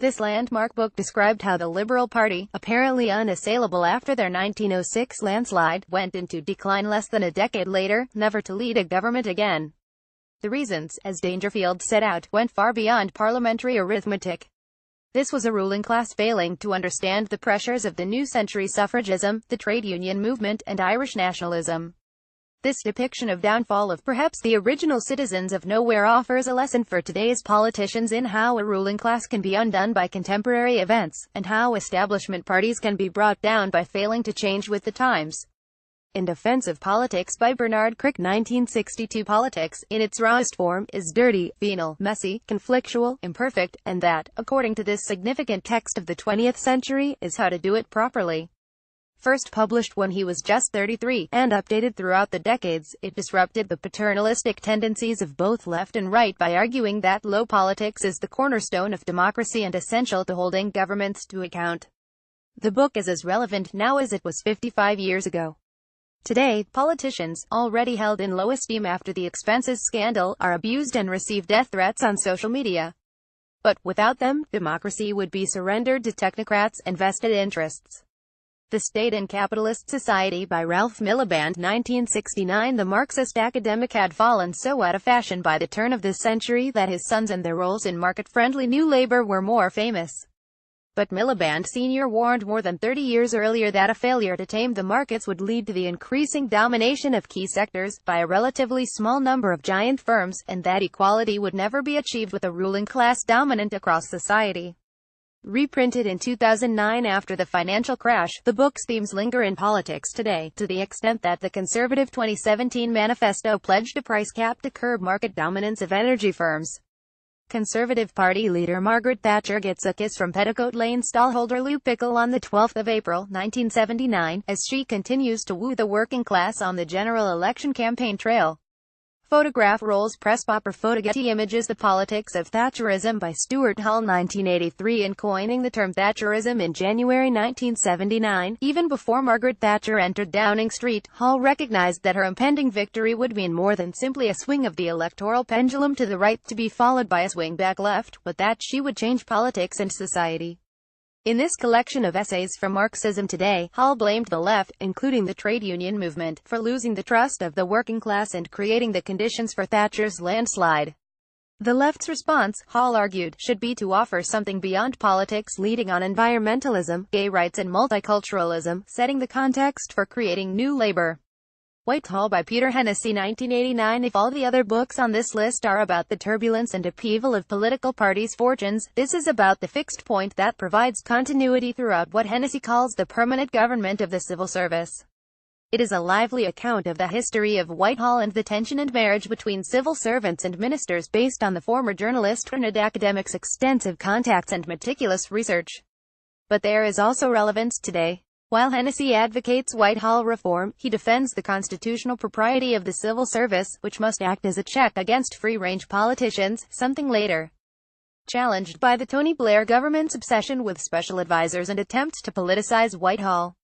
This landmark book described how the Liberal Party, apparently unassailable after their 1906 landslide, went into decline less than a decade later, never to lead a government again. The reasons, as Dangerfield set out, went far beyond parliamentary arithmetic. This was a ruling class failing to understand the pressures of the new century suffragism, the trade union movement, and Irish nationalism. This depiction of downfall of perhaps the original citizens of nowhere offers a lesson for today's politicians in how a ruling class can be undone by contemporary events, and how establishment parties can be brought down by failing to change with the times. In Defense of Politics by Bernard Crick, 1962. Politics, in its rawest form, is dirty, venal, messy, conflictual, imperfect, and that, according to this significant text of the 20th century, is how to do it properly. First published when he was just 33, and updated throughout the decades, it disrupted the paternalistic tendencies of both left and right by arguing that low politics is the cornerstone of democracy and essential to holding governments to account. The book is as relevant now as it was 55 years ago. Today, politicians, already held in low esteem after the expenses scandal, are abused and receive death threats on social media. But, without them, democracy would be surrendered to technocrats and vested interests. The State in Capitalist Society by Ralph Miliband, 1969. The Marxist academic had fallen so out of fashion by the turn of this century that his sons and their roles in market-friendly New Labour were more famous. But Miliband Sr. warned more than 30 years earlier that a failure to tame the markets would lead to the increasing domination of key sectors by a relatively small number of giant firms, and that equality would never be achieved with a ruling class dominant across society. Reprinted in 2009 after the financial crash, the book's themes linger in politics today, to the extent that the Conservative 2017 manifesto pledged a price cap to curb market dominance of energy firms. Conservative Party leader Margaret Thatcher gets a kiss from Petticoat Lane stallholder Lou Pickle on the 12th of April, 1979, as she continues to woo the working class on the general election campaign trail. Photograph rolls press popper Getty Images. The Politics of Thatcherism by Stuart Hall, 1983. In coining the term Thatcherism in January 1979, even before Margaret Thatcher entered Downing Street, Hall recognized that her impending victory would mean more than simply a swing of the electoral pendulum to the right to be followed by a swing back left, but that she would change politics and society. In this collection of essays from Marxism Today, Hall blamed the left, including the trade union movement, for losing the trust of the working class and creating the conditions for Thatcher's landslide. The left's response, Hall argued, should be to offer something beyond politics, leading on environmentalism, gay rights and multiculturalism, setting the context for creating new labor. Whitehall by Peter Hennessy, 1989. If all the other books on this list are about the turbulence and upheaval of political parties' fortunes, this is about the fixed point that provides continuity throughout what Hennessy calls the permanent government of the civil service. It is a lively account of the history of Whitehall and the tension and marriage between civil servants and ministers based on the former journalist and academic's extensive contacts and meticulous research. But there is also relevance today. While Hennessy advocates Whitehall reform, he defends the constitutional propriety of the civil service, which must act as a check against free-range politicians, something later challenged by the Tony Blair government's obsession with special advisors and attempts to politicize Whitehall.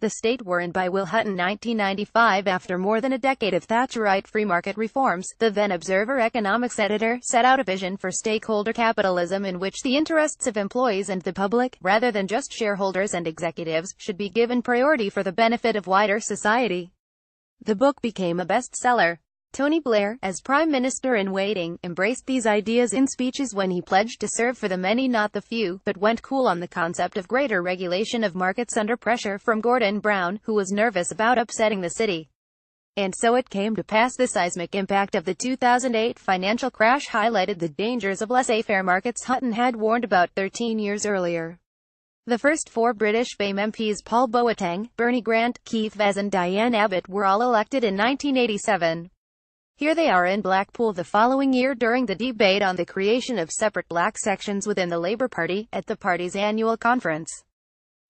The State Wherein by Will Hutton, 1995. After more than a decade of Thatcherite free market reforms, the then Observer economics editor set out a vision for stakeholder capitalism in which the interests of employees and the public, rather than just shareholders and executives, should be given priority for the benefit of wider society. The book became a bestseller. Tony Blair, as Prime Minister in waiting, embraced these ideas in speeches when he pledged to serve for the many not the few, but went cool on the concept of greater regulation of markets under pressure from Gordon Brown, who was nervous about upsetting the city. And so it came to pass. The seismic impact of the 2008 financial crash highlighted the dangers of laissez-faire markets Hutton had warned about 13 years earlier. The first four British Fame MPs, Paul Boateng, Bernie Grant, Keith Vaz and Diane Abbott, were all elected in 1987. Here they are in Blackpool the following year during the debate on the creation of separate black sections within the Labour Party, at the party's annual conference.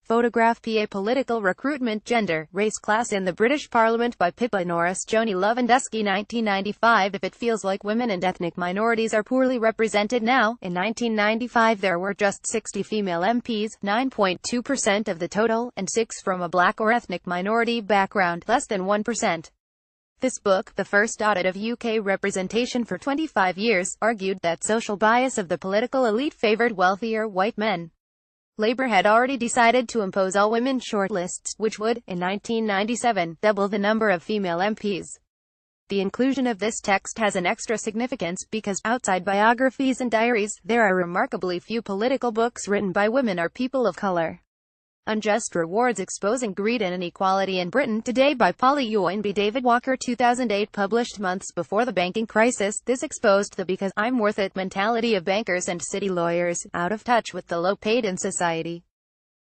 Photograph PA Political Recruitment Gender, Race Class in the British Parliament by Pippa Norris Joni Lewandowski, 1995. If it feels like women and ethnic minorities are poorly represented now, in 1995 there were just 60 female MPs, 9.2% of the total, and 6 from a black or ethnic minority background, less than 1%. This book, the first audit of UK representation for 25 years, argued that social bias of the political elite favoured wealthier white men. Labour had already decided to impose all-women shortlists, which would, in 1997, double the number of female MPs. The inclusion of this text has an extra significance because, outside biographies and diaries, there are remarkably few political books written by women or people of colour. Unjust Rewards Exposing Greed and Inequality in Britain Today by Polly Yoin B. David Walker 2008 Published months before the banking crisis, this exposed the because I'm worth it mentality of bankers and city lawyers, out of touch with the low-paid in society.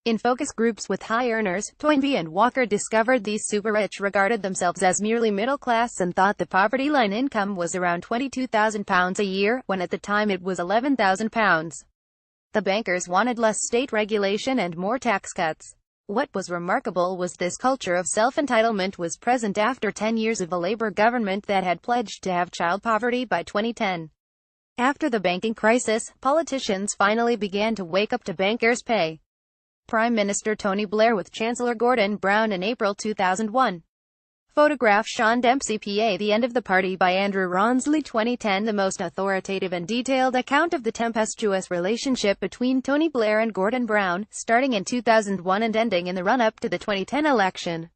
In focus groups with high earners, Toynbee and Walker discovered these super-rich regarded themselves as merely middle class and thought the poverty line income was around £22,000 a year, when at the time it was £11,000. The bankers wanted less state regulation and more tax cuts. What was remarkable was this culture of self-entitlement was present after 10 years of a Labour government that had pledged to have child poverty by 2010. After the banking crisis, politicians finally began to wake up to bankers' pay. Prime Minister Tony Blair with Chancellor Gordon Brown in April 2001. Photograph Sean Dempsey PA The End of the Party by Andrew Ronsley 2010 The most authoritative and detailed account of the tempestuous relationship between Tony Blair and Gordon Brown, starting in 2001 and ending in the run-up to the 2010 election.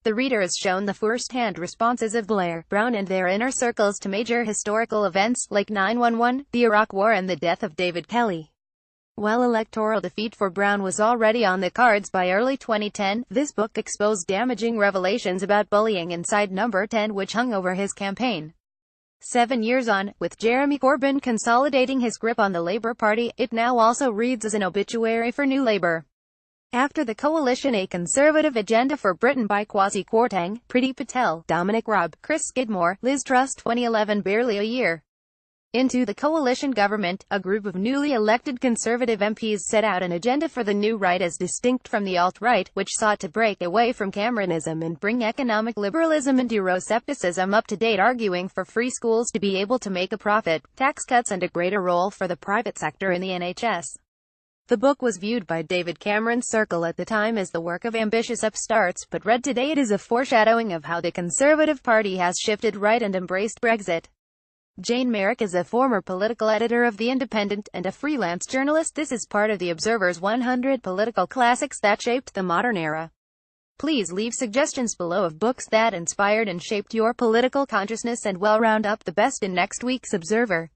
The reader is shown the first-hand responses of Blair, Brown and their inner circles to major historical events, like 9/11, the Iraq War and the death of David Kelly. While electoral defeat for Brown was already on the cards by early 2010, this book exposed damaging revelations about bullying inside Number 10 which hung over his campaign. 7 years on, with Jeremy Corbyn consolidating his grip on the Labour Party, it now also reads as an obituary for New Labour. After the coalition A Conservative Agenda for Britain by Kwasi Kwarteng, Priti Patel, Dominic Raab, Chris Skidmore, Liz Truss 2011 Barely a year into the coalition government, a group of newly elected Conservative MPs set out an agenda for the new right as distinct from the alt-right, which sought to break away from Cameronism and bring economic liberalism and Euroscepticism up to date, arguing for free schools to be able to make a profit, tax cuts and a greater role for the private sector in the NHS. The book was viewed by David Cameron's circle at the time as the work of ambitious upstarts, but read today it is a foreshadowing of how the Conservative Party has shifted right and embraced Brexit. Jane Merrick is a former political editor of The Independent, and a freelance journalist. This is part of The Observer's 100 political classics that shaped the modern era. Please leave suggestions below of books that inspired and shaped your political consciousness, and we'll round up the best in next week's Observer.